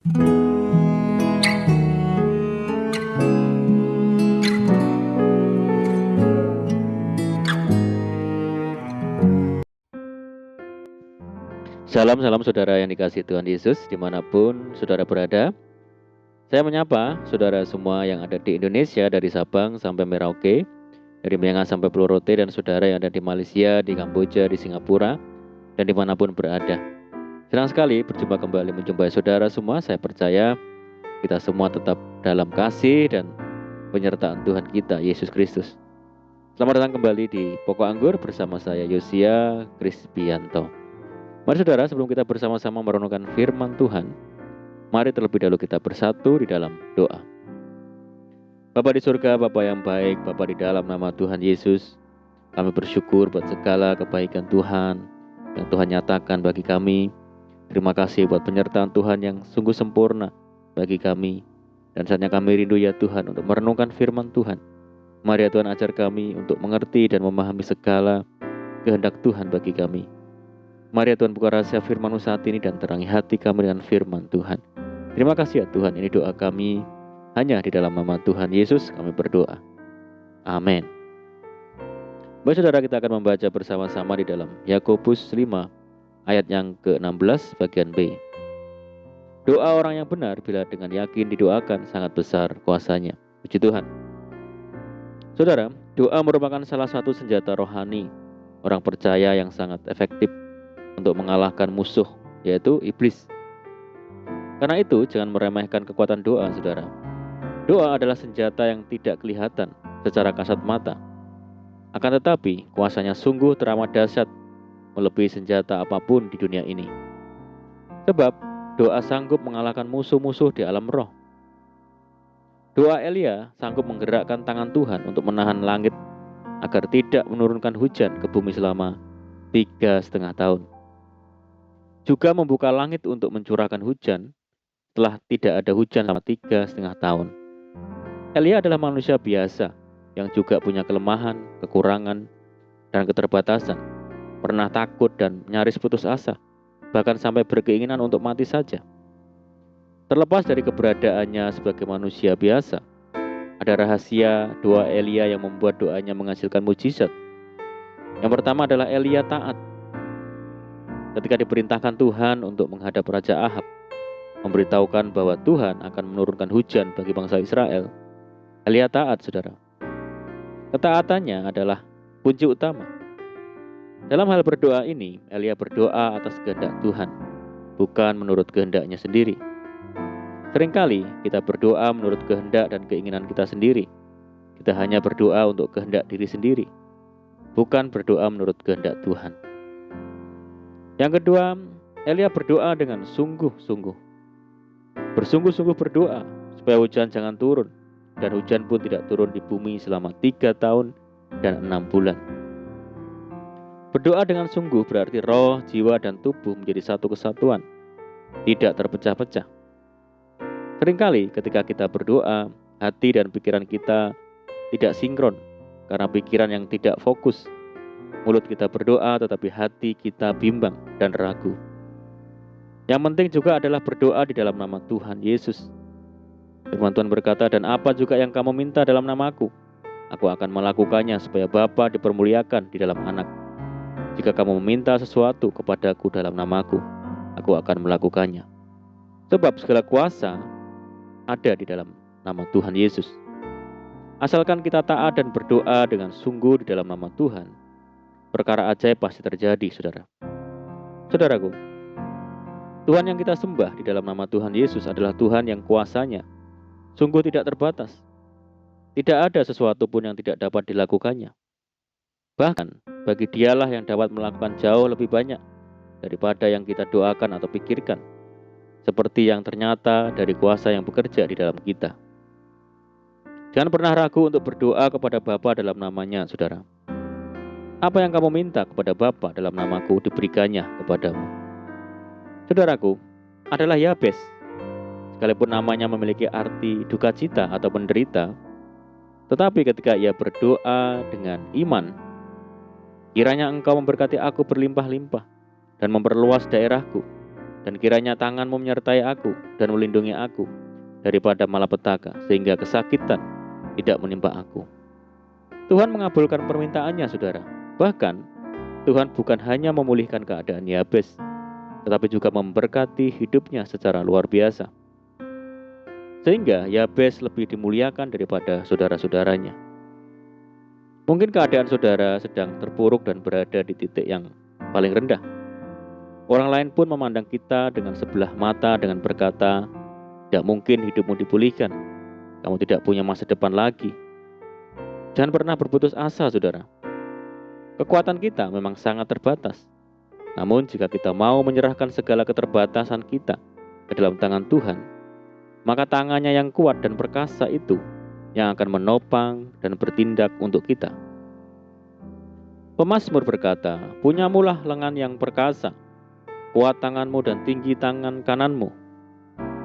Salam saudara yang dikasihi Tuhan Yesus dimanapun saudara berada. Saya menyapa saudara semua yang ada di Indonesia dari Sabang sampai Merauke, dari Menengah sampai Pulau Rote, dan saudara yang ada di Malaysia, di Kamboja, di Singapura, dan dimanapun berada. Senang sekali berjumpa kembali menjumpai saudara semua. Saya percaya kita semua tetap dalam kasih dan penyertaan Tuhan kita, Yesus Kristus. Selamat datang kembali di Pokok Anggur bersama saya Yosia Krispianto. Mari saudara, sebelum kita bersama-sama merenungkan firman Tuhan, mari terlebih dahulu kita bersatu di dalam doa. Bapa di surga, Bapa yang baik, Bapa di dalam nama Tuhan Yesus, kami bersyukur buat segala kebaikan Tuhan yang Tuhan nyatakan bagi kami. Terima kasih buat penyertaan Tuhan yang sungguh sempurna bagi kami. Dan saatnya kami rindu ya Tuhan untuk merenungkan firman Tuhan. Mari ya Tuhan, ajar kami untuk mengerti dan memahami segala kehendak Tuhan bagi kami. Mari ya Tuhan, buka rahasia firman-Mu saat ini dan terangi hati kami dengan firman Tuhan. Terima kasih ya Tuhan, ini doa kami hanya di dalam nama Tuhan Yesus kami berdoa. Amin. Baik saudara, kita akan membaca bersama-sama di dalam Yakobus 5 ayat yang ke-16 bagian B. Doa orang yang benar bila dengan yakin didoakan sangat besar kuasanya. Puji Tuhan. Saudara, doa merupakan salah satu senjata rohani orang percaya yang sangat efektif untuk mengalahkan musuh, yaitu iblis. Karena itu, jangan meremehkan kekuatan doa, saudara. Doa adalah senjata yang tidak kelihatan secara kasat mata. Akan tetapi, kuasanya sungguh teramat dahsyat, melebihi senjata apapun di dunia ini. Sebab, doa sanggup mengalahkan musuh-musuh di alam roh. Doa Elia sanggup menggerakkan tangan Tuhan untuk menahan langit agar tidak menurunkan hujan ke bumi selama 3,5 tahun. Juga membuka langit untuk mencurahkan hujan setelah tidak ada hujan selama 3,5 tahun. Elia adalah manusia biasa yang juga punya kelemahan, kekurangan, dan keterbatasan. Pernah takut dan nyaris putus asa, bahkan sampai berkeinginan untuk mati saja. Terlepas dari keberadaannya sebagai manusia biasa, ada rahasia doa Elia yang membuat doanya menghasilkan mujizat. Yang pertama adalah Elia taat. Ketika diperintahkan Tuhan untuk menghadap Raja Ahab, memberitahukan bahwa Tuhan akan menurunkan hujan bagi bangsa Israel, Elia taat, saudara. Ketaatannya adalah kunci utama. Dalam hal berdoa ini, Elia berdoa atas kehendak Tuhan, bukan menurut kehendaknya sendiri. Seringkali kita berdoa menurut kehendak dan keinginan kita sendiri. Kita hanya berdoa untuk kehendak diri sendiri, bukan berdoa menurut kehendak Tuhan. Yang kedua, Elia berdoa dengan sungguh-sungguh. Bersungguh-sungguh berdoa supaya hujan jangan turun, dan hujan pun tidak turun di bumi selama 3 tahun dan 6 bulan. Berdoa dengan sungguh berarti roh, jiwa, dan tubuh menjadi satu kesatuan, tidak terpecah-pecah. Seringkali ketika kita berdoa, hati dan pikiran kita tidak sinkron karena pikiran yang tidak fokus. Mulut kita berdoa tetapi hati kita bimbang dan ragu. Yang penting juga adalah berdoa di dalam nama Tuhan Yesus. Firman Tuhan berkata, dan apa juga yang kamu minta dalam namaku, aku akan melakukannya supaya Bapa dipermuliakan di dalam anak. Jika kamu meminta sesuatu kepadaku dalam namaku, aku akan melakukannya. Sebab segala kuasa ada di dalam nama Tuhan Yesus. Asalkan kita taat dan berdoa dengan sungguh di dalam nama Tuhan, perkara ajaib pasti terjadi, saudara. Saudaraku, Tuhan yang kita sembah di dalam nama Tuhan Yesus adalah Tuhan yang kuasanya sungguh tidak terbatas. Tidak ada sesuatu pun yang tidak dapat dilakukannya. Bahkan, bagi Dialah yang dapat melakukan jauh lebih banyak daripada yang kita doakan atau pikirkan, seperti yang ternyata dari kuasa yang bekerja di dalam kita. Jangan pernah ragu untuk berdoa kepada Bapa dalam namanya, saudara. Apa yang kamu minta kepada Bapa dalam namaku diberikannya kepadamu. Saudaraku, adalah Yabes. Sekalipun namanya memiliki arti duka cita atau menderita, tetapi ketika ia berdoa dengan iman, kiranya engkau memberkati aku berlimpah-limpah dan memperluas daerahku, Dan kiranya tangan-Mu menyertai aku dan melindungi aku daripada malapetaka, sehingga kesakitan tidak menimpa aku. Tuhan mengabulkan permintaannya, saudara. Bahkan, Tuhan bukan hanya memulihkan keadaan Yabes, tetapi juga memberkati hidupnya secara luar biasa. Sehingga Yabes lebih dimuliakan daripada saudara-saudaranya. Mungkin keadaan saudara sedang terpuruk dan berada di titik yang paling rendah. Orang lain pun memandang kita dengan sebelah mata dengan berkata, tidak mungkin hidupmu dipulihkan, kamu tidak punya masa depan lagi. Jangan pernah berputus asa, saudara. Kekuatan kita memang sangat terbatas. Namun jika kita mau menyerahkan segala keterbatasan kita ke dalam tangan Tuhan, maka tangannya yang kuat dan perkasa itu yang akan menopang dan bertindak untuk kita. Pemazmur berkata, punyamulah lengan yang perkasa, kuat tanganmu dan tinggi tangan kananmu.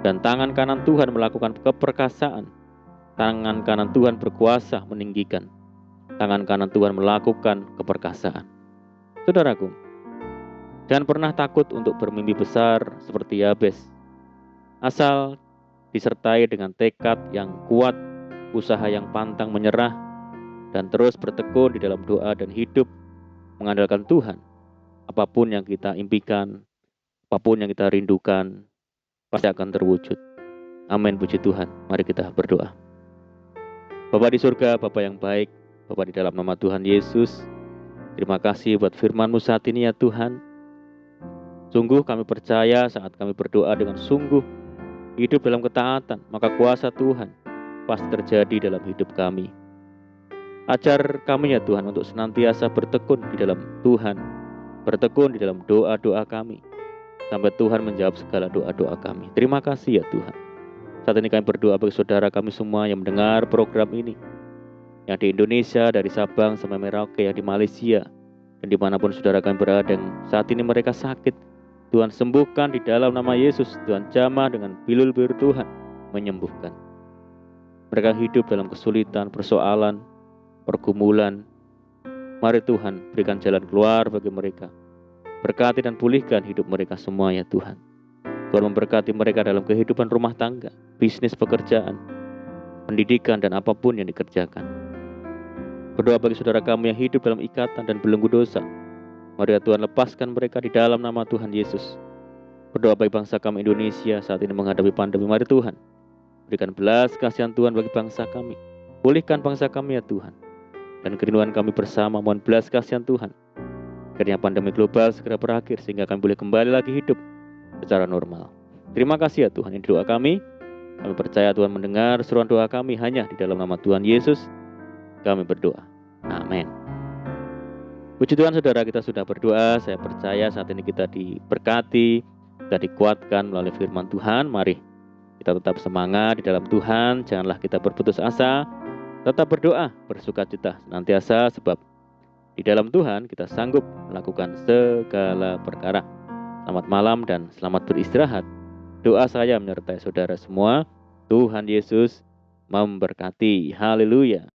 Dan tangan kanan Tuhan melakukan keperkasaan. Tangan kanan Tuhan berkuasa meninggikan. Tangan kanan Tuhan melakukan keperkasaan. Saudaraku, jangan pernah takut untuk bermimpi besar seperti Yabes. Asal disertai dengan tekad yang kuat, usaha yang pantang menyerah, dan terus bertekun di dalam doa dan hidup mengandalkan Tuhan. Apapun yang kita impikan, apapun yang kita rindukan, pasti akan terwujud. Amin, puji Tuhan. Mari kita berdoa. Bapa di surga, Bapa yang baik, Bapa di dalam nama Tuhan Yesus, terima kasih buat firman-Mu saat ini ya Tuhan. Sungguh kami percaya saat kami berdoa dengan sungguh, hidup dalam ketaatan, maka kuasa Tuhan pasti terjadi dalam hidup kami. Ajar kami ya Tuhan untuk senantiasa bertekun di dalam Tuhan, bertekun di dalam doa-doa kami, sampai Tuhan menjawab segala doa-doa kami. Terima kasih ya Tuhan. Saat ini kami berdoa bagi saudara kami semua yang mendengar program ini, yang di Indonesia, dari Sabang sampai Merauke, yang di Malaysia, dan dimanapun saudara kami berada, yang saat ini mereka sakit, Tuhan sembuhkan di dalam nama Yesus. Tuhan jamah dengan bilul-bilul Tuhan menyembuhkan. Mereka hidup dalam kesulitan, persoalan, pergumulan. Mari Tuhan berikan jalan keluar bagi mereka. Berkati dan pulihkan hidup mereka semua ya Tuhan. Tuhan memberkati mereka dalam kehidupan rumah tangga, bisnis, pekerjaan, pendidikan, dan apapun yang dikerjakan. Berdoa bagi saudara kami yang hidup dalam ikatan dan belenggu dosa. Mari ya Tuhan lepaskan mereka di dalam nama Tuhan Yesus. Berdoa bagi bangsa kami Indonesia saat ini menghadapi pandemi. Mari Tuhan berikan belas kasihan Tuhan bagi bangsa kami. Pulihkan bangsa kami ya Tuhan. Dan kerinduan kami bersama mohon belas kasihan Tuhan. Akhirnya pandemi global segera berakhir sehingga kami boleh kembali lagi hidup secara normal. Terima kasih ya Tuhan, ini doa kami. Kami percaya Tuhan mendengar seruan doa kami hanya di dalam nama Tuhan Yesus. Kami berdoa. Amin. Puji Tuhan saudara, kita sudah berdoa. Saya percaya saat ini kita diberkati, kita dikuatkan melalui firman Tuhan. Mari kita tetap semangat di dalam Tuhan. Janganlah kita berputus asa. Tetap berdoa, bersukacita senantiasa, sebab di dalam Tuhan kita sanggup melakukan segala perkara. Selamat malam dan selamat beristirahat. Doa saya menyertai saudara semua. Tuhan Yesus memberkati. Haleluya.